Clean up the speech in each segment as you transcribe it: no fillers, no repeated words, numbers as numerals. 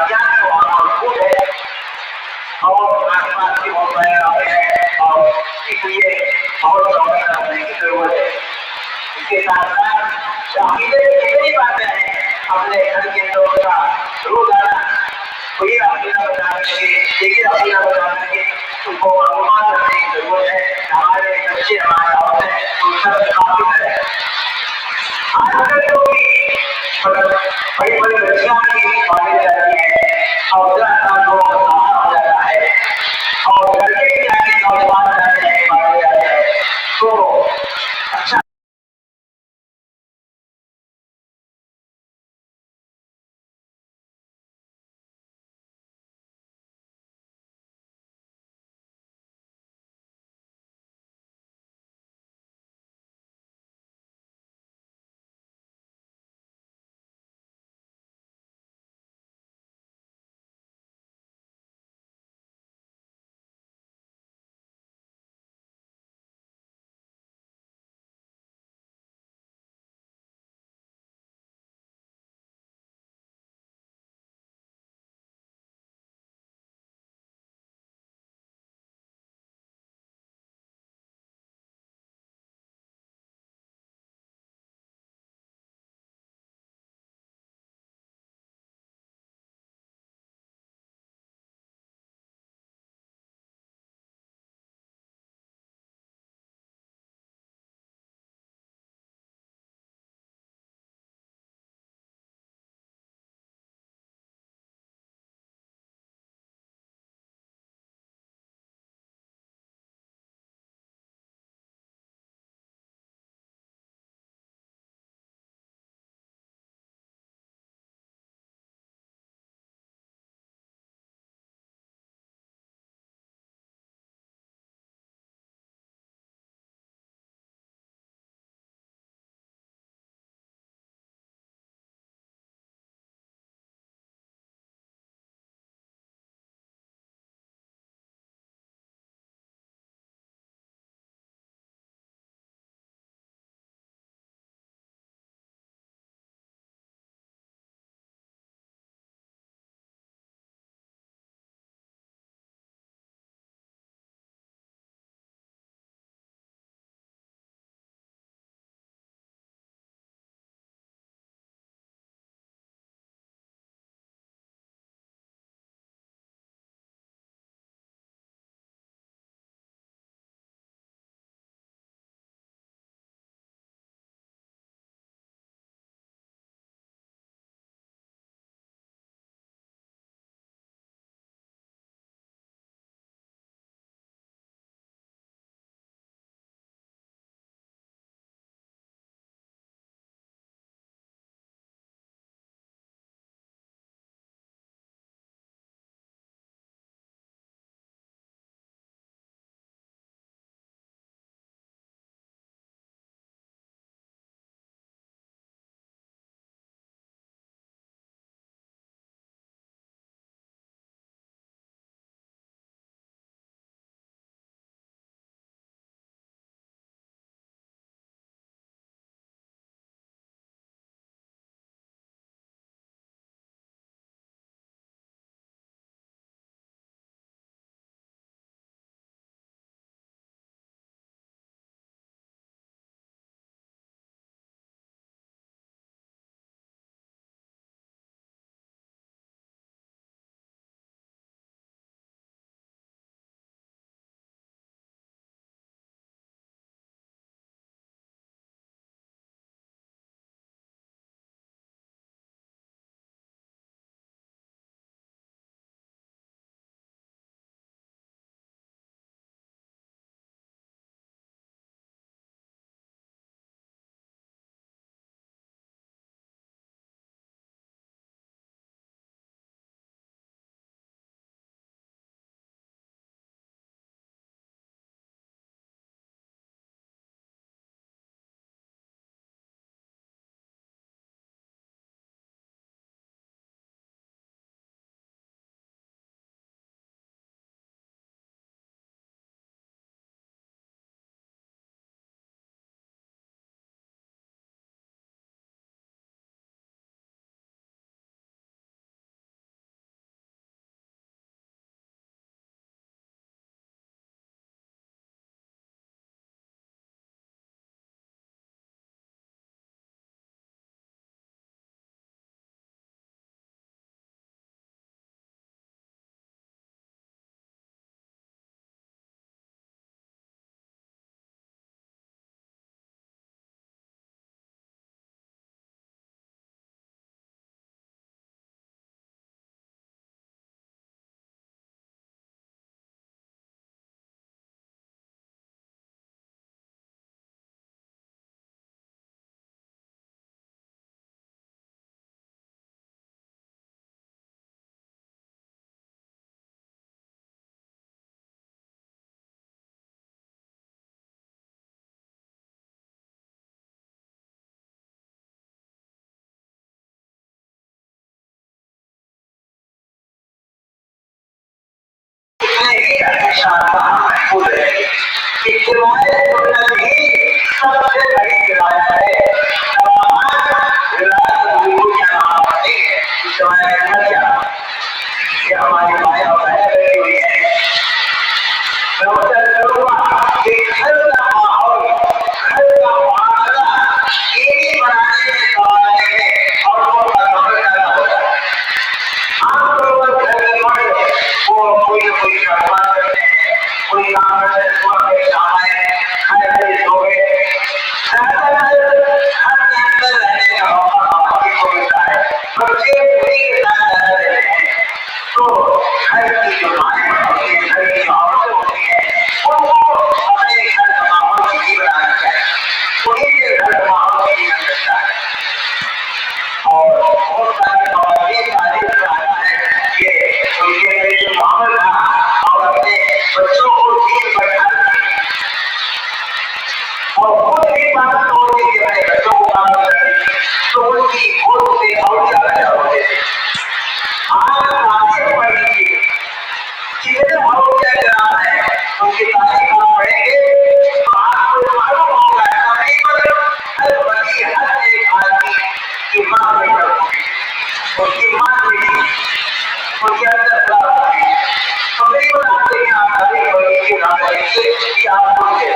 ज्ञान को अनुभूत है और आसपास की बहुत बड़े रहे हैं और इसलिए बहुत चौकस रहने की जरूरत है। इसके साथ साथ अकेले कितनी बातें हैं अपने घर के लोगों का रोजाना कोई अकेला बचाने के देखिए अकेला बचाने के उनको अनुमान करने की जरूरत है। हमारे बच्चे हमारे औरतें उन सब काफी है। आजकल जो भी बड़ी बड़ी बच्चियां भी मानी जाती है और हो जाता है और लड़के भी नौजवान जाते हैं माने जाते हैं तो अच्छा हमेशा महफूज रहेगी। कि किराए सुन्नत ही सबसे बड़ी किराया है। क्या हमारी माया बहन रही हुई है। मैं उससे करूँगा कि घर का माहौल, घर का मामला यही बनाने के संभालने में और वो बराबर करना होता है। आमतौर पर घर की मर्द वो कोई न कोई कारोबार करते हैं, कोई काम करते हैं, सुबह के शाम आए, खाए पिए सो गए। ज्यादातर घर के अंदर रहने का मौका बाकी को मिलता है। बच्चे उन्हीं के साथ ज्यादा रहते हैं। तो घर की जो माएँ होती हैं, घर की जो औरतें होती हैं, उनको अपने घर का माहौल नहीं बनाना चाहिए। उन्हीं के घर का माहौल नहीं बन सकता है। और बहुत सारी खवातीन तारीफ कराना है कि उनके लिए जो माहौल था और अपने बच्चों को दीन पढ़ाना और खुद भी बात तोड़ने के अपने बच्चों को काम करनी, तो उनकी खुद से और क्या पैदा होते थे। आज तारीफ पढ़ लीजिए, जितने औलिया किराम है उनकी तारीफ आप पढ़ेंगे तो आपको मालूम होगा तकरीबन हर वली हर एक आदमी की मां बेटा उसकी मां बेटी उसके अंदर तकरीबन आपके यहाँ तारीफ वली की नाम करेंगे कि आप बोलते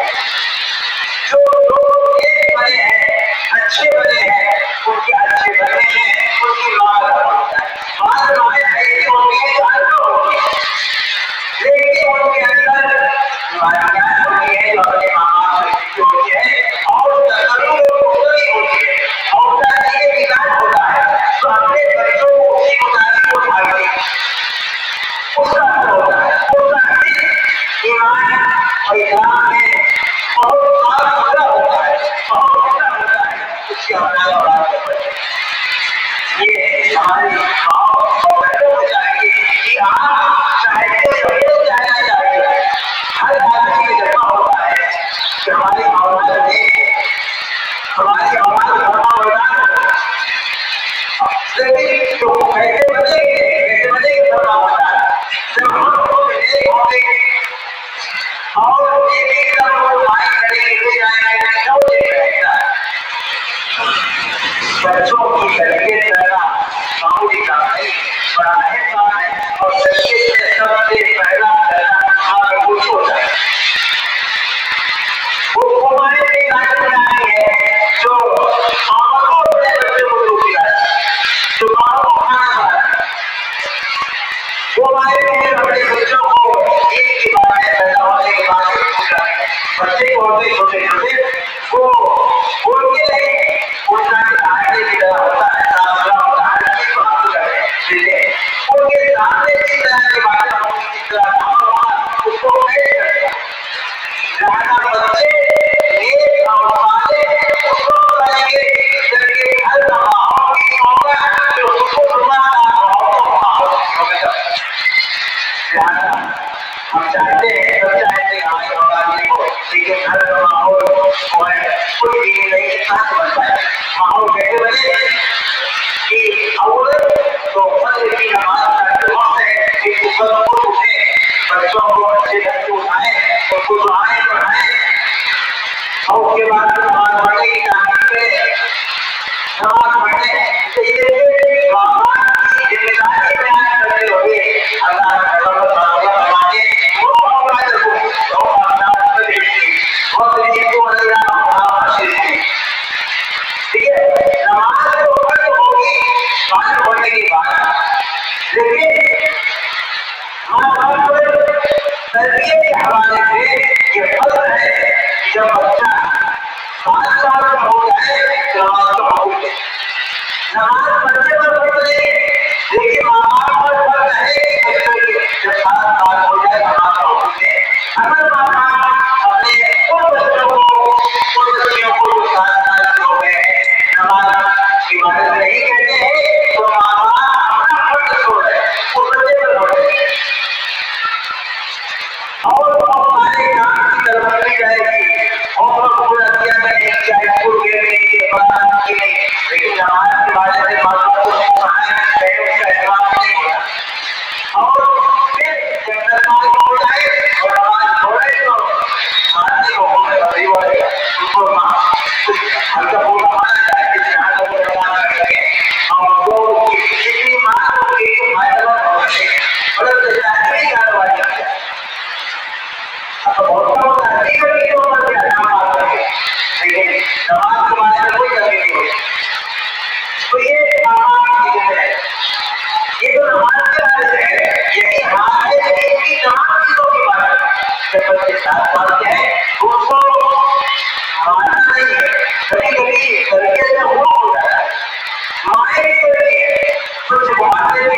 जो लोग एक बने हैं, अच्छे बने हैं, उनके अच्छे बने हैं, उनकी मां का होता है। बाद माएँ ऐसी होती है जो अलग होती है, लेकिन उनके अंदर बीमारियां होती है जो अपने माँ बाप से होती है और नहीं होती है और ये मिजाज होता है तो अपने बच्चों को उसी मुताबिक उठाती है। उसका असर होता है, उसका ईमान और इस्लाम में बहुत सारा बड़ा होता है, बहुत बड़ा होता है उसके अपना औलाद। ये हमारी माँ और बहनों को चाहिए कि आप चाहते हो जाना चाहिए। हर आदमी की जगह होता है कि हमारी औलाद ने हमारी औलाद बड़ा होता है, लेकिन तो कैसे बनेंगे बड़ा होता है जब हम लोग एक होंगे और एक एकदम माइंड करेंगे ले जाएंगे क्यों नहीं रहेगा। बच्चों की तरबियत करना मामूली काम नहीं, बड़ा अहम काम है और तरबियत में सबसे पहला करना आप कुछ होता है। वो हमारे लिए गाड़ी बनानी है जो माँ को अपने बच्चों को दूध पिलाए, जो माँ को खाना खिलाए, वो हमारे लिए अपने बच्चों को एक की बात है पैदा होने के बाद बच्चे को होते छोटे छोटे वो उनके लिए उनका आगे की तरह होता है, उनके सामने की तरह की बातें होने की तरह उसको बच्चे एक वाले उसको करेंगे जबकि हर माहौल की होगा तो उसको हम चाहते हैं सब चाहते हैं हमारे औलाद को, लेकिन घर का माहौल कोई भी नहीं साथ बनता है। माहौल कैसे बने कि अव्वल तो फजर की नमाज का वक्त है कि सुबह को उठे, बच्चों को अच्छे ढंग से उठाएं, उनको दुआएं पढ़ाएं और उसके बाद नमाज पढ़ने की तारीफ करें। नमाज पढ़ने से जिम्मेदारी बयान करते हुए अल्लाह हमारे वो अपना को अपना ठीक है। नमाज तो फर्ज होगी पाँच पढ़ने के बाद, लेकिन तरबियत के हवाले से ये फर्ज है जब बच्चा 5 साल का हो जाए तो नमाज का हुक्म है। नमाज बच्चे पर फर्ज नहीं है, लेकिन माँ बाप पर फर्ज है कि बच्चे जब 7 साल हो जाए नमाज का हुक्म है। अगर माँ बाप अपने उन बच्चों को उन बच्चियों को जो 7 साल के हो गए नमाज की इबादत नहीं करते हैं तो माँ बाप अपना फर्ज छोड़ रहे हैं, उस बच्चे पर छोड़ रहे हैं और हमारे काम की तरफ बढ़ी जाएगी और पूरा किया जाएगा चाहे स्कूल के लिए बात के, लेकिन नमाज के बारे में बात को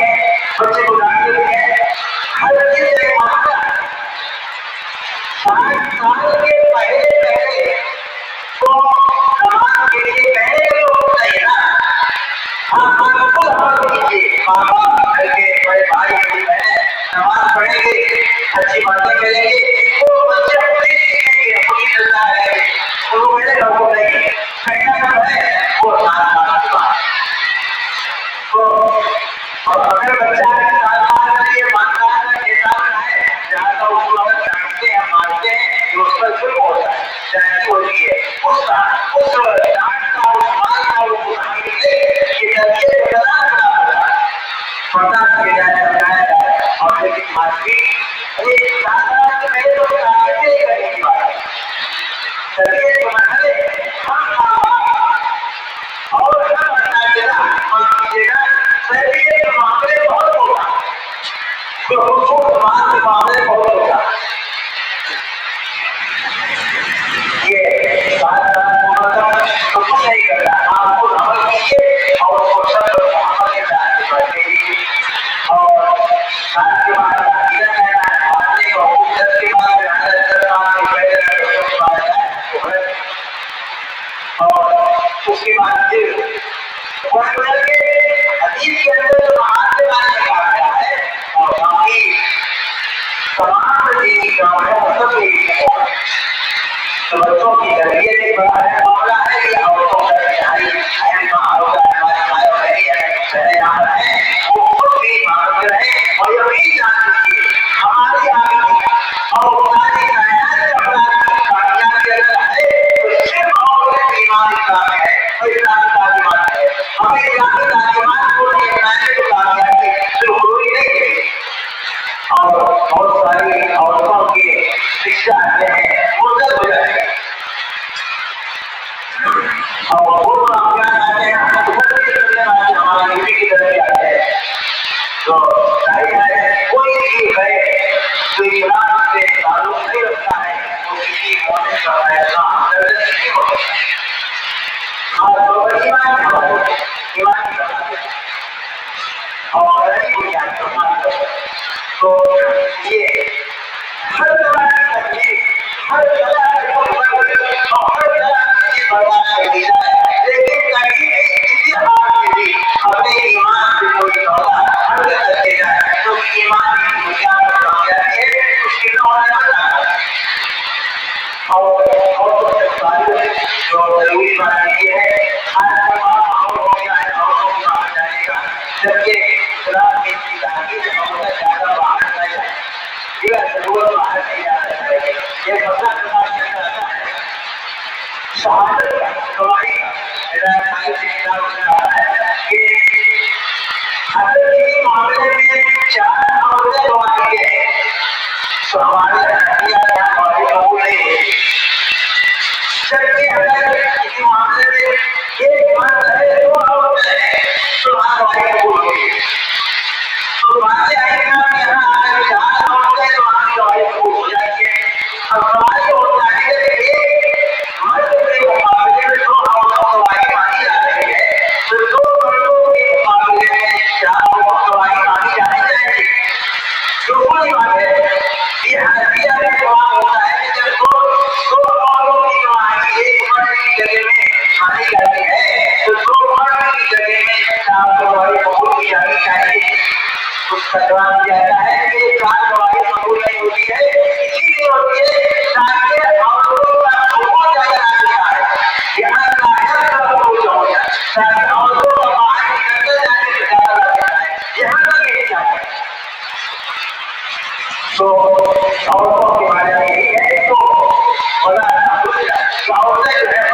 हैं, बच्चे को डांटते भी हैं, हर चीज एक मात्रा। 60 साल के पहले पहले तो नमाज के लिए पहले तो होता ही ना। हम खुद अमल कीजिए, माँ बाप घर के बड़े भाई बड़ी बहन नमाज पढ़ेंगे, अच्छी बातें करेंगे, वो बच्चे अपने सीखेंगे, अपनी चलना है, वो मेरे लोगों नहीं कहना सब है, वो 7 साल की बात। तो और अगर बच्चा 7 साल के लिए मानता है, 6 साल का है, जहाँ का उसको अगर डांटते हैं मारते हैं तो उस पर जुल्म होता है, शांति होती है, उस डांट का उस मार का उस उठाने के लिए ये तरीके से बर्दाश्त किया जाए, समझाया जाए। और लेकिन मारपीट ये 7 साल से पहले तो कैसे करने की बात है, चलिए तुम्हारे हम और हम कीजिएगा, माफ कीजिएगा, शरीर के मामले बहुत होगा, तो समाज के मामले बहुत होगा। ये बात तो कुछ नहीं कर रहा, आपको अमल कीजिए और उसको सब अमल के साथ बढ़ेगी। और साथ के बाद बांटने को 10 के बाद और उसके बाद फिर हदीस के अंदर जो हाथ से बात निकाल गया है और बाकी तमाम दीनी काम है वो सब यही है। तो बच्चों की तरबियत एक बड़ा अहम मामला है कि औरतों का हमारी अहम माँ होता है, हमारे भाई बहनी है, पहले यहाँ रहे, वो खुद भी मांग रहे और ये भी जान लीजिए हमारी आगे और सारी कायनात का बड़ा कामयाबी अगर है तो सिर्फ औरत ईमान इस्लाम है और इस्लामी तालीमात है। हमें इस्लामी तालीमात को नहीं अपनाने तो कामयाबी सिर्फ पूरी नहीं है। और बहुत सारी औरतों की शिक्षा है मुर्दत हो जाएगी और वो अफगान आते हैं उधर भी चलने वाले हमारे यूपी की तरफ आते हैं। तो जाहिर है कोई भी है जो इस्लाम से ताल्लुक नहीं रखता है वो किसी मोमिन का फैसला नहीं हो सकता। और ईमान की बात और बुनियाद पर बात करें तो ये हर तरह की तकलीफ, हर तरह की मुसीबत और हर तरह की बर्दाश्त कर दी जाए, लेकिन कभी किसी हाल में भी अपने ईमान से कोई सौदा हर करके जाए तो ईमान की बुनियाद पर कामयाबी है, उसकी होने वाला और जो जरूरी बात ये है आज का माहौल हो गया है औरों की बाहर जाने का, जबकि इस्लाम में इसकी ताकीद औरत ज्यादा बाहर न जाए, यह जरूरत बाहर नहीं जाना चाहिए। ये मसला समाज में रहता है शहादत का गवाही का हिदायत की किताब में आता है कि अगर किसी मामले में 4 मामले गवाही है तो हमारे गवाही कबूल नहीं होगी। जबकि अगर किसी मामले में एक मर्द है 2 औरतें हैं तो गवाही कबूल होगी। तो बातें आई ना यहाँ अगर 4 औरतें तो आपकी गवाही कबूल हो जाती है। अब सवाल ये होता है कि एक मर्द के मुकाबले में 2 औरतों गवाही मानी जा रही है तो 2 मर्दों के मुकाबले में 4 औरतों गवाही मानी जानी चाहिए। तो वही बात है ये हनफिया में जवाब होता है कि जब दो औरों की गवाही एक मर्द की जगह में मानी जाती है तो 2 मर्द की जगह में 4 गवाही कबूल की जानी चाहिए। उसका जवाब दिया जाता है कि 4 गवाही कबूल नहीं होती है, इसीलिए होती है ताकि औरतों का हुकूक ज्यादा ना दिखाए, यहाँ लायक का हुकूक हो जाए ताकि औरतों का बाहर निकलते जाने से ज्यादा ना दिखाए, यहाँ तक यही चाहते हैं। तो औरतों के बारे में यही है तो औरतें जो है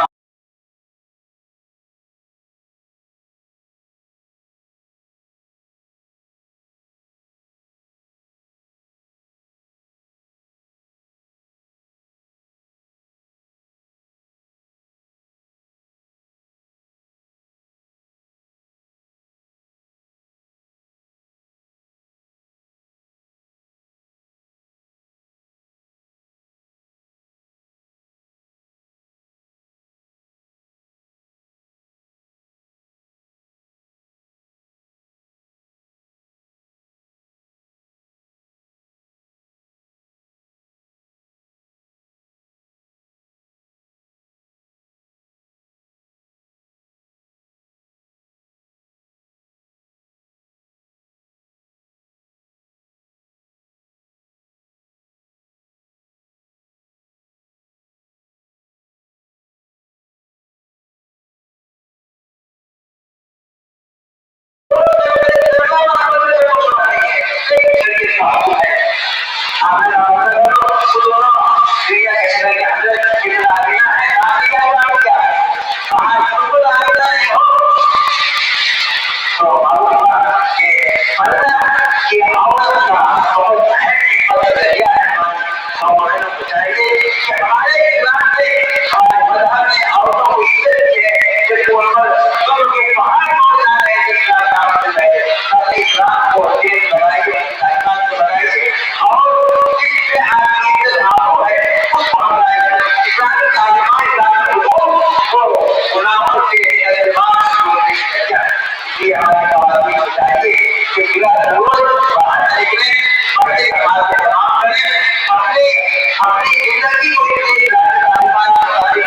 जिंदगी को एक तालिबान संभाले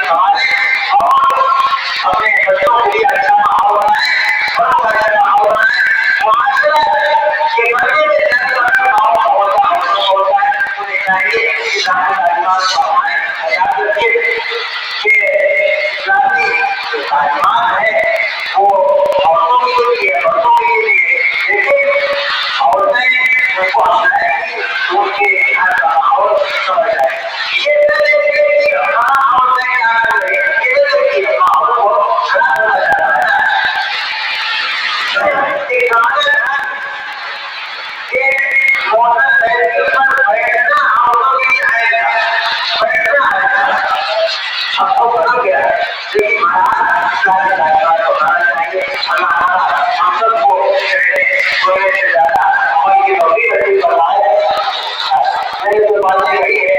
और अपने बच्चों के लिए अच्छा माहौल बनाए, बड़ों का अच्छा माहौल बनाए, माशरा के बच्चे में अच्छा माहौल होता है, उन्हें चाहिए कि तालिबान संभाले। याद रखिए कि इस्लामी जो तालिबान है वो औरतों के लिए मर्दों के लिए, लेकिन औरतें उनको अपनाएंगी तो उनके यहाँ का माहौल समझ आए। ये देखिए हाँ औरतें क्या कर रही है, ये देखिए माहौल को खराब होना जा रहा है। एक जमाना था कि मोटरसाइकिल पर बैठना औरतों के लिए आएगा, बैठना आएगा, अब तो बदल गया है। लेकिन महाराज इस्लामी तालिबान को बनाना चाहिए, हमारा हम सबको सोने से ज्यादा और ये नौकरी रखी बनाए। मैंने जो बातें कही है